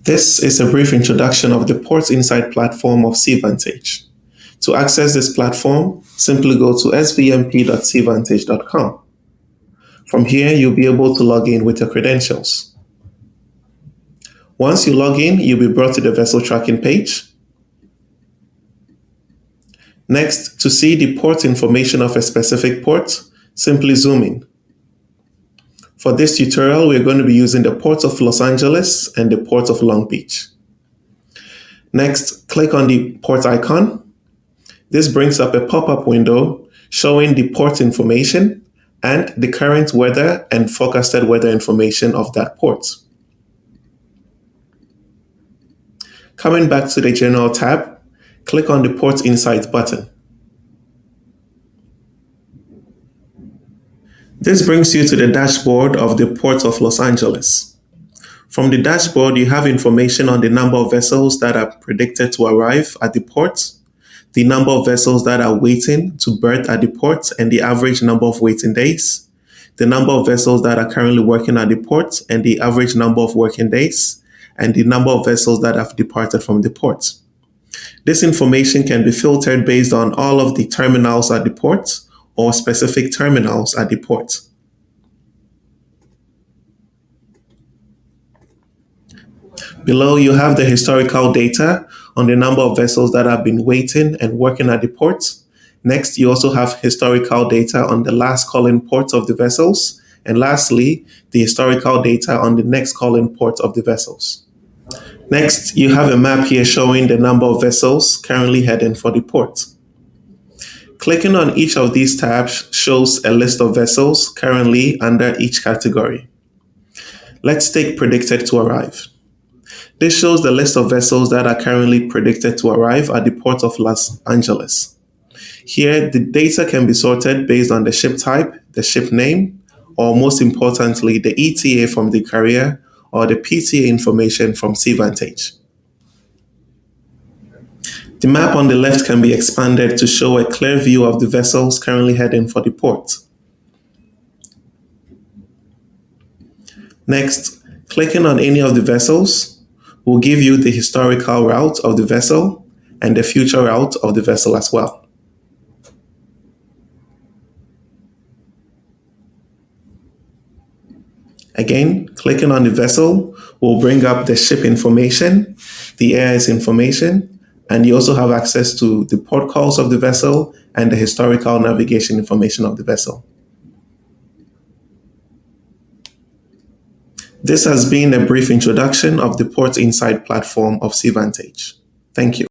This is a brief introduction of the Port Insight platform of SeaVantage. To access this platform, simply go to svmp.seavantage.com. From here, you'll be able to log in with your credentials. Once you log in, you'll be brought to the vessel tracking page. Next, to see the port information of a specific port, simply zoom in. For this tutorial, we're going to be using the Port of Los Angeles and the Port of Long Beach. Next, click on the port icon. This brings up a pop-up window showing the port information and the current weather and forecasted weather information of that port. Coming back to the General tab, click on the Port Insight button. This brings you to the dashboard of the Port of Los Angeles. From the dashboard, you have information on the number of vessels that are predicted to arrive at the port, the number of vessels that are waiting to berth at the port and the average number of waiting days, the number of vessels that are currently working at the port and the average number of working days, and the number of vessels that have departed from the port. This information can be filtered based on all of the terminals at the port or specific terminals at the port. Below, you have the historical data on the number of vessels that have been waiting and working at the port. Next, you also have historical data on the last call-in port of the vessels. And lastly, the historical data on the next call-in port of the vessels. Next, you have a map here showing the number of vessels currently heading for the port. Clicking on each of these tabs shows a list of vessels currently under each category. Let's take predicted to arrive. This shows the list of vessels that are currently predicted to arrive at the Port of Los Angeles. Here, the data can be sorted based on the ship type, the ship name, or most importantly, the ETA from the carrier or the PTA information from SeaVantage. The map on the left can be expanded to show a clear view of the vessels currently heading for the port. Next, clicking on any of the vessels will give you the historical route of the vessel and the future route of the vessel as well. Again, clicking on the vessel will bring up the ship information, the AIS information, and you also have access to the port calls of the vessel and the historical navigation information of the vessel. This has been a brief introduction of the Port Insight platform of SeaVantage. Thank you.